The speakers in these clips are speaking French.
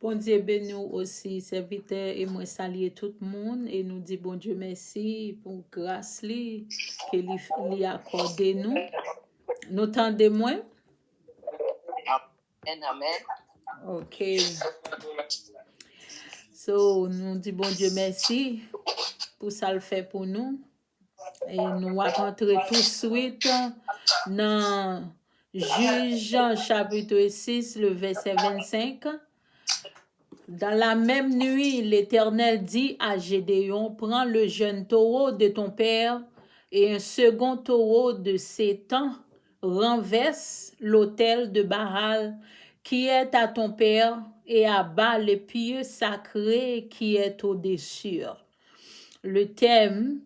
Bon Dieu bénisse nous aussi, serviteurs, et moi saluer tout le monde et nous dit bon Dieu merci pour grâce li que lui accordé nous. Nous tendez moins? Amen, amen. OK. So, nous dit bon Dieu merci pour ça le fait pour nous. Et nous allons rentrer tout de suite dans Juge chapitre 6, le verset 25. Dans la même nuit, l'Éternel dit à Gédéon, prends le jeune taureau de ton père et un second taureau de 7 ans, renverse l'autel de Baal qui est à ton père et abat les pieux sacrés qui est au-dessus. Le thème,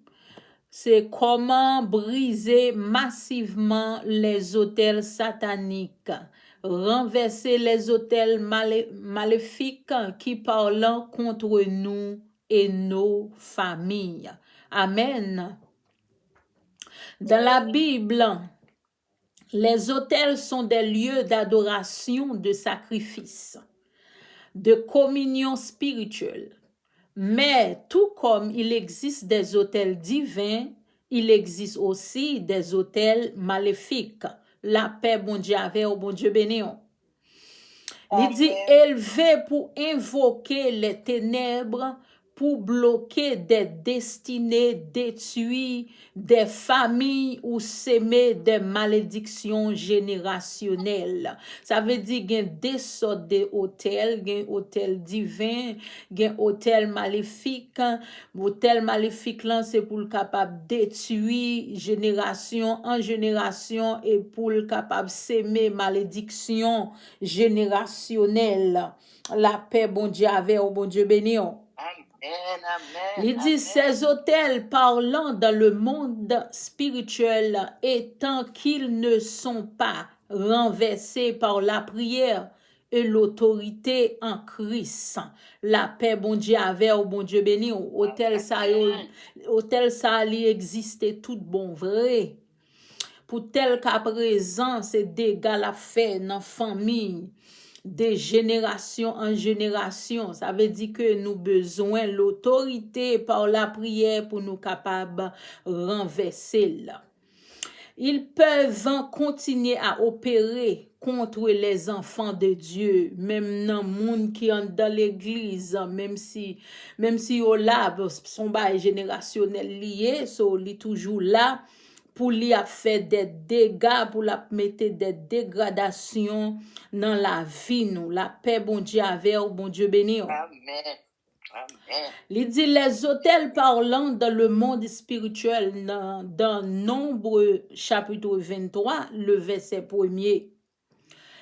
c'est comment briser massivement les autels sataniques, renverser les autels maléfiques qui parlent contre nous et nos familles. Amen. Dans la Bible, les autels sont des lieux d'adoration, de sacrifice, de communion spirituelle. Mais tout comme il existe des autels divins, il existe aussi des autels maléfiques. La paix, bon Dieu, avec au bon Dieu béni. Il dit élevé pour invoquer les ténèbres, pour bloquer des destinées, détruire des familles ou s'aimer des malédictions générationnelles. Ça veut dire qu'il y a des sortes d'hôtels, il y a un hôtel divin, il y a un hôtel maléfique. Hôtel maléfique là, c'est pour le capable détruire génération en génération et pour le capable s'aimer malédiction générationnelle. La paix, bon Dieu, avec au bon Dieu béni. Amen, amen. Il dit ces autels parlant dans le monde spirituel étant qu'ils ne sont pas renversés par la prière et l'autorité en Christ. La paix, bon Dieu, avec au bon Dieu béni. Hôtel ça, il existe tout bon vrai. Pour tel qu'à présent, c'est dégâts la fait dans la famille, de génération en génération. Ça veut dire que nous besoin l'autorité par la prière pour nous capables renverser là. Ils peuvent continuer à opérer contre les enfants de Dieu, même dans le monde qui est dans l'église, même si au là, son bail générationnel lié, so li toujours là pour lui a fait des dégâts, pour la mettre des dégradations dans la vie nous. La paix, bon Dieu, avec bon Dieu béni. Amen. Amen. Il dit les autels parlant dans le monde spirituel dans Nombre chapitre 23, le verset 1er.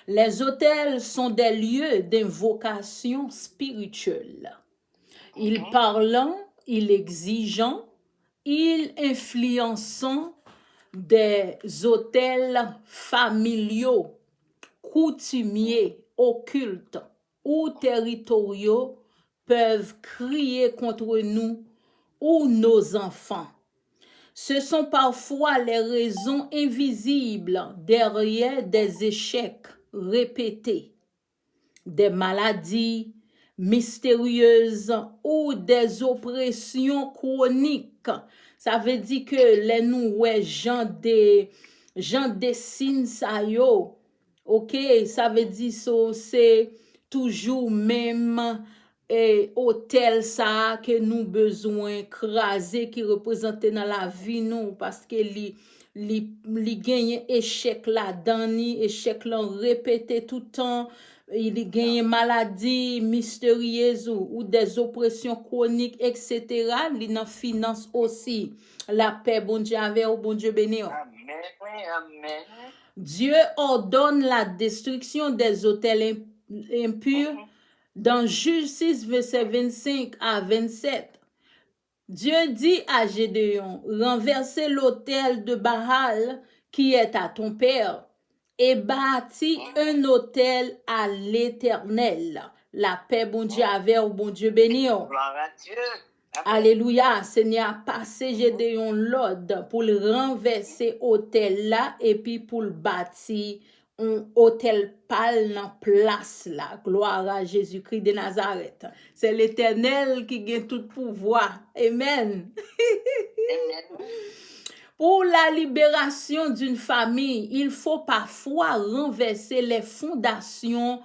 Les autels sont des lieux d'invocation spirituelle. Ils parlant, ils exigeant, ils influençant des autels familiaux, coutumiers, occultes ou territoriaux peuvent crier contre nous ou nos enfants. Ce sont parfois les raisons invisibles derrière des échecs répétés, des maladies mystérieuses ou des oppressions chroniques. Ça veut dire que les nous ouais gens des signes ça yo. OK, ça veut dire so, c'est toujours même hôtel ça que nous besoin craser qui représente dans la vie nous parce que li gagne échec là dans échec là répété tout le temps. Il gagne maladie mystérieuse ou des oppressions chroniques, etc. Il en finance aussi. La paix, bon Dieu, avec au bon Dieu béni. Amen. Amen. Dieu ordonne la destruction des autels impurs dans Juge 6, verset 25 à 27. Dieu dit à Gédéon, renversez l'autel de Baal qui est à ton père et bâtis un autel à l'Éternel. La paix, bon Dieu, avec au bon Dieu béni. Gloire à Dieu. Alléluia, Seigneur, passé Gédéon l'ordre pour le renverser autel là et puis pour le bâtir un hôtel pâle dans place là. Gloire à Jésus-Christ de Nazareth. C'est l'Éternel qui gagne tout pouvoir. Amen. Amen. Pour la libération d'une famille, il faut parfois renverser les fondations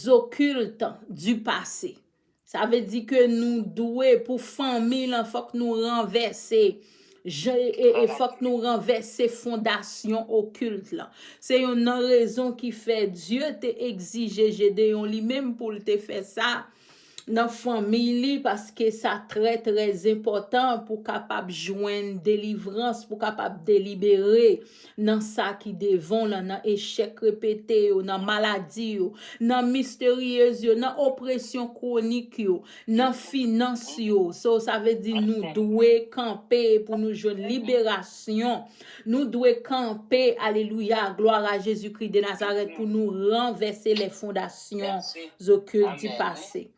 occultes du passé. Ça veut dire que nous devons, pour famille, il faut que nous renverser. Il faut que nous renverser fondations occultes là. C'est une raison qui fait Dieu t'a exigé Gédéon lui-même pour te faire ça dans famille parce que ça très important pour capable joindre délivrance, pour capable délibérer dans ça qui devant là, dans échec répété, dans maladie, dans mystérieuse, dans oppression chronique, dans finance. So, ça veut dire nous devons camper pour nous joindre libération. Nous devons camper, alléluia, gloire à Jésus-Christ de Nazareth pour nous renverser les fondations occultes du passé.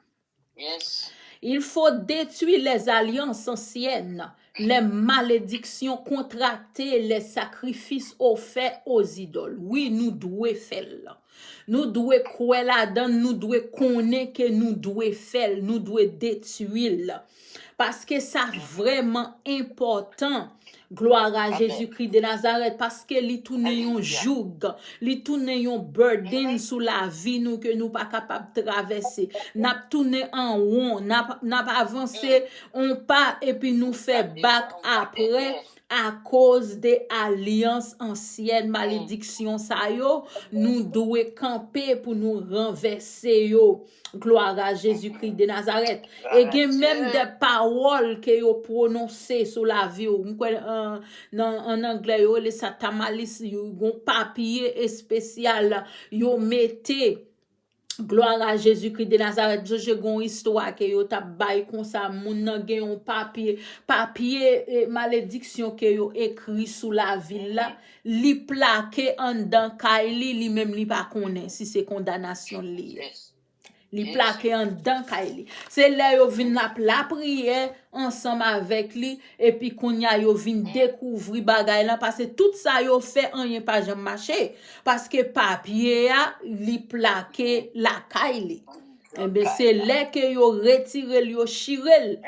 Yes. Il faut détruire les alliances anciennes, les malédictions contractées, les sacrifices offerts aux idoles. Oui, nous devons faire là. Nous devons croire là-dedans, nous devons connaître que nous devons faire, nous devons détruire là. Parce que c'est vraiment important. Gloire à Jésus-Christ de Nazareth, parce que li tourne un joug, li tourne un burden sous la vie nous que nous pas capable de traverser. N'a tourné en haut, n'a avancé on pas et puis nous fait back après à cause des alliances anciennes, malédictions ça yo, nous devons camper pour nous renverser yo. Gloire à Jésus-Christ de Nazareth. Et il y a même des paroles que yo prononcées sur la vie. En anglais, yo les satamalis, yo un papier spécial, yo mettez. Gloire à Jésus-Christ de Nazareth. Je gon histoire que yo t'a bay comme ça moun nan gen un papier malédiction que yo écrit sous la ville là, li plaqué en dan kaili li même li pas connaît si c'est condamnation li. Li plaqué en dan kaili. C'est là yo vinn la prière ensemble avec lui et puis kounya yo vinn découvrir bagay là parce que tout ça yo fait rien pas jamais marché parce que papier a li plaqué la kaili. Eh bien, c'est là que yo retire yo chirel.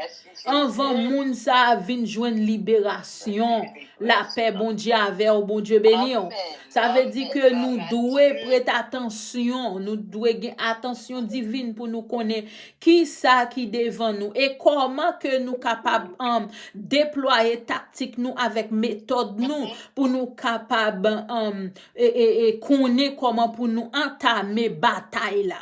Avant moun sa vin joindre libération, la paix bon Dieu avec au bon Dieu béni. Ça veut dire que nous devons prêter attention, nous devons avoir attention divine pour nous connaître qui ça qui devant nous et comment que nous capables déployer tactique nous avec méthode nous pour nous capables et connaître comment pour nous entamer bataille là.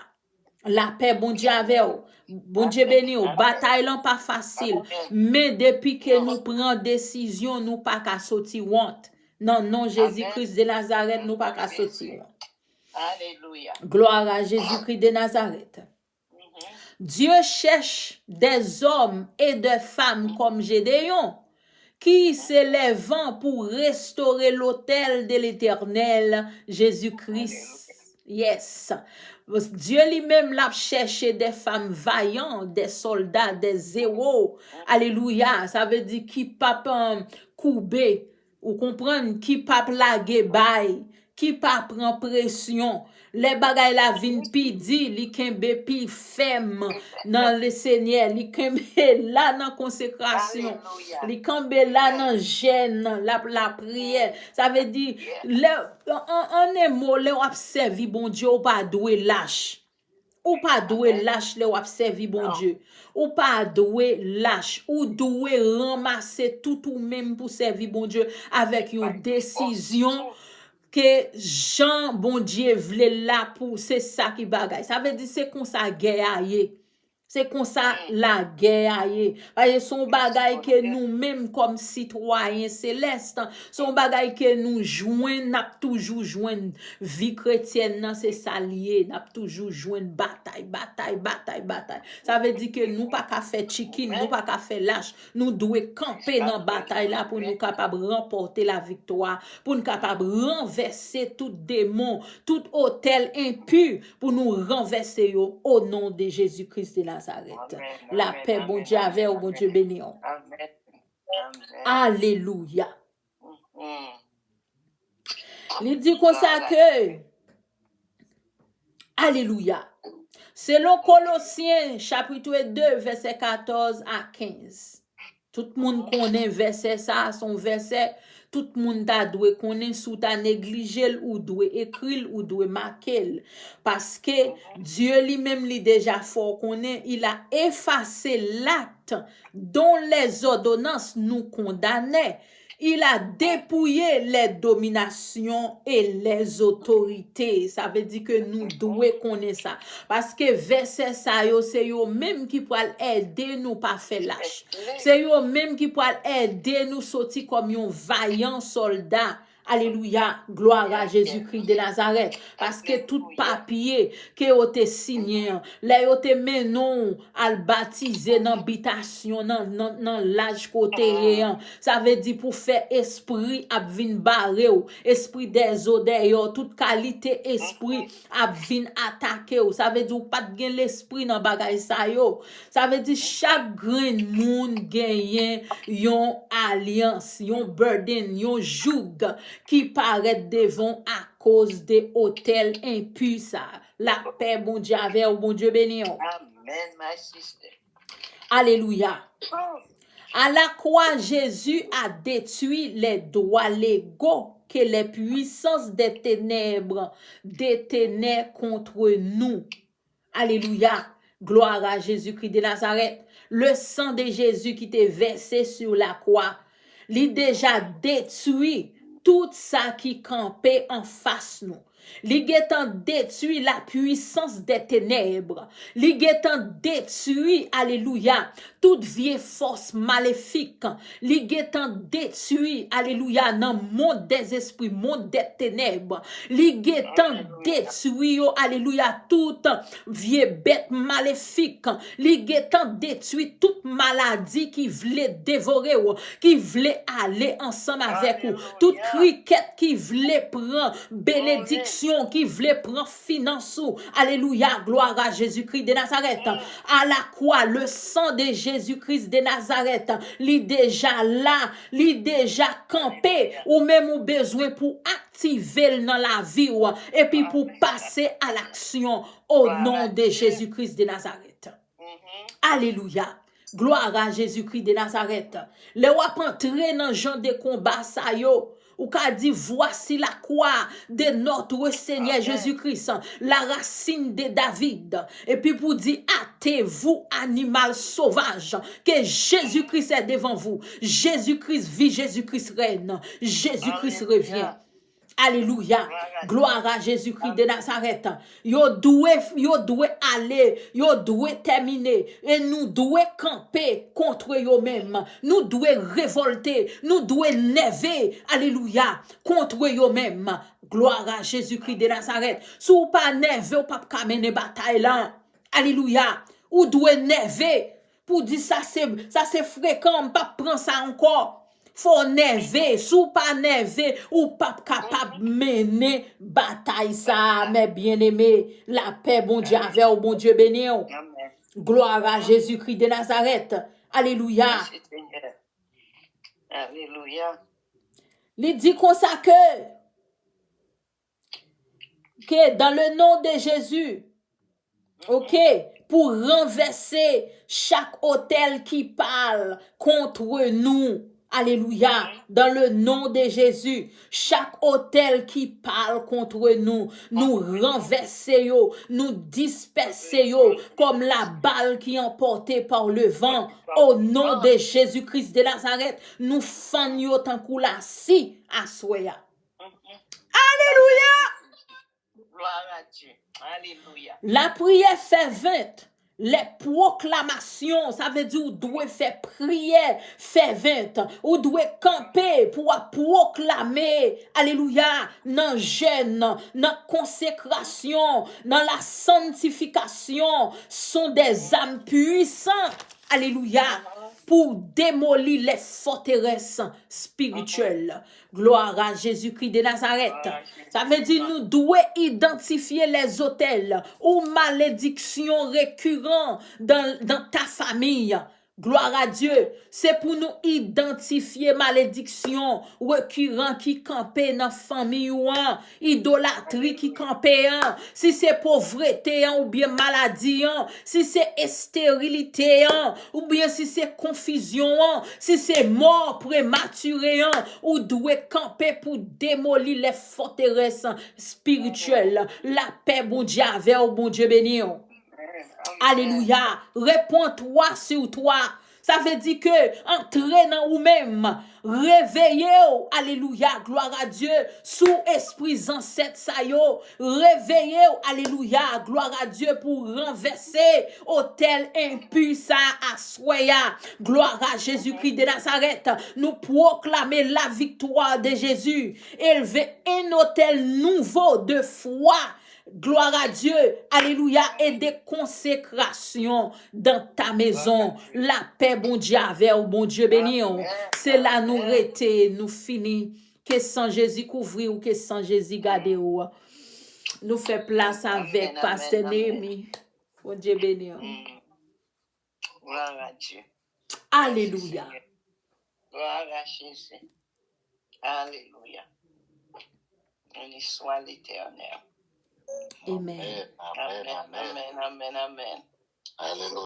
La paix, bon Dieu avec vous. Bon Dieu béni ou. Bataille là pas facile. Mais depuis que nous prenons décision, nous pas qu'à sortir honte. Non, Jésus-Christ de Nazareth, nous pas qu'à sortir honte. Alléluia. Gloire à Jésus-Christ de Nazareth. Dieu cherche des hommes et des femmes comme Gédéon qui s'élèvent pour restaurer l'autel de l'Éternel Jésus-Christ. Yes. Dieu lui-même l'a cherché des femmes vaillantes, des soldats, des héros. Alléluia. Ça veut dire qui pas couper, ou comprendre, qui pas laguer bail, qui pas prend pression. Les bagay la vin pidi, li kembe pi femme dans le Seigneur, li kembe là dans consécration, li kembe là dans jeûne, la prière. Ça veut dire en un mot, le wap servi bon Dieu ou pas doué lâche. Ou pas doué lâche le wap servi bon Dieu. Ou pas doué lâche, ou doué ramasser tout ou même pour servir bon Dieu avec une décision que Jean bon Dieu voulait là pour c'est ça qui bagaille. Ça veut dire c'est comme ça guerre. C'est comme ça la guerre. Parce que son bagaille que nous-mêmes comme citoyens célestes, son bagaille que nous joignent, n'a toujours joindre vie chrétienne, c'est ça lié, n'a toujours joindre bataille. Ça veut dire que nous pas qu'à faire chicken, nous pas qu'à faire lâche, nous devons camper dans bataille là pour nous capables remporter la victoire, pour nous capables renverser tout démon, tout hôtel impur, pour nous renverser au nom de Jésus-Christ de Nazareth. La paix, bon Dieu, avec au bon Dieu béni. Alléluia. Il dit comme ça que Alléluia. Selon Colossiens chapitre 2 verset 14 à 15. Tout le monde connaît verset ça, son verset. Tout le monde a doué connaît sous ta négligé ou doué écrire ou doué marquer. Parce que Dieu lui-même lui déjà fort connaît, il a effacé l'acte dont les ordonnances nous condamnaient. Il a dépouillé les dominations et les autorités. Ça veut dire que nous devons connaître ça. Parce que verset ça, c'est eux même qui peuvent aider nous pas faire lâche. C'est eux même qui peuvent aider nous sortir comme un vaillant soldat. Alléluia, gloire à Jésus-Christ de Nazareth. Parce que tout papier que vous te signé, là vous te menon à baptiser dans l'habitation, dans l'âge côté, ça veut dire pour faire esprit à vin barrer, esprit des odeurs, toute qualité esprit à vin attaquer, ça veut dire pas de l'esprit dans bagay sa yo. Ça veut dire chaque grand monde gagne yon alliance, yon burden, yon joug qui paraît devant à cause des hôtels impurs. La paix, bon Dieu, avec bon Dieu béni. Amen, my sister. Alléluia. À la croix, Jésus a détruit les droits légaux que les puissances des ténèbres détenaient contre nous. Alléluia. Gloire à Jésus-Christ de Nazareth. Le sang de Jésus qui t'est versé sur la croix, il déjà détruit tout ça qui campait en face nous. L'iguetant détruit la puissance des ténèbres. L'iguetant détruit, alléluia, toute vieille force maléfique. L'iguetant détruit, alléluia, dans le monde des esprits, monde des ténèbres. L'iguetant détruit, alléluia, toute vieille bête maléfique. L'iguetant détruit toute maladie qui voulait dévorer, qui voulait aller ensemble avec vous. Toute criquette qui voulait prendre bénédiction, qui voulait prendre finance. Alléluia, gloire à Jésus-Christ de Nazareth. À la croix, le sang de Jésus-Christ de Nazareth, il déjà là, il déjà campé, ou même ou besoin pour activer dans la vie, et puis pour passer à l'action au nom de Jésus-Christ de Nazareth. Alléluia. Gloire à Jésus-Christ de Nazareth. Le wap entrer dans le genre de combat ça yo. Ou qu'a dit voici la croix de notre Seigneur Jésus-Christ, la racine de David. Et puis pour dire hâtez-vous animal sauvage, que Jésus-Christ est devant vous. Jésus-Christ vit, Jésus-Christ règne, Jésus-Christ revient. Alléluia. Gloire à Jésus-Christ de Nazareth. Yo doué aller, yo doué terminer. Et nous doué camper contre yo même. Nous doué révolter, nous doué never. Alléluia. Contre yo même. Gloire à Jésus-Christ de Nazareth. Si ou pas never, ou pas mener bataille là. Alléluia. Ou doué never. Pour dire ça c'est fréquent, pas prendre ça encore. Faut never, sous pas never, ou pas capable mener bataille ça, mes bien-aimés. La paix, bon Dieu, avec au bon Dieu béni. Gloire à Jésus-Christ de Nazareth. Alléluia. Alléluia. Il dit comme ça que dans le nom de Jésus, ok, pour renverser chaque hôtel qui parle contre nous. Alléluia, dans le nom de Jésus, chaque hôtel qui parle contre nous, nous renversons, nous dispersons comme la balle qui est emportée par le vent. Au nom de Jésus-Christ de Nazareth, nous fannons tant que la si à soya. Alléluia. Gloire à Dieu. Alléluia. La prière fervente. Les proclamations, ça veut dire ou doit faire prière fervente, ou doit camper pour proclamer, alléluia, dans jeûne, dans consécration, dans la sanctification, sont des âmes puissantes, alléluia, pour démolir les forteresses spirituelles. Gloire à Jésus-Christ de Nazareth. Ça veut dire nous devons identifier les autels ou malédictions récurrentes dans ta famille. Gloire à Dieu. C'est pour nous identifier malédiction, récurrent qui campait dans la famille ou idolâtrie qui campait, si c'est pauvreté ou bien maladie, si c'est stérilité ou bien si c'est confusion, si c'est mort prématurée, ou doit camper pour démolir les forteresses spirituelles. La paix, bon Dieu, avec bon Dieu béni. Alléluia. Réponds-toi sur toi. Ça veut dire que entrer dans vous-même, réveillez-vous, alléluia, gloire à Dieu, sous esprit ancêtre ça yo, réveillez-vous, alléluia, gloire à Dieu pour renverser autel impur ça à soya. Gloire à Jésus-Christ de Nazareth. Nous proclamer la victoire de Jésus, élever un autel nouveau de foi. Gloire à Dieu, alléluia, et des consécrations dans ta maison. La paix, bon Dieu, avec bon Dieu béni. C'est là nous rester, nous finir. Que sans Jésus couvrir ou que sans Jésus garder ou. Nous fait place avec Pasteur Némi. Bon Dieu béni. Gloire à Dieu. Alléluia. Gloire à Jésus. Alléluia. Béni soit l'Éternel. Amen. Amen, amen, amen, amen. Alléluia.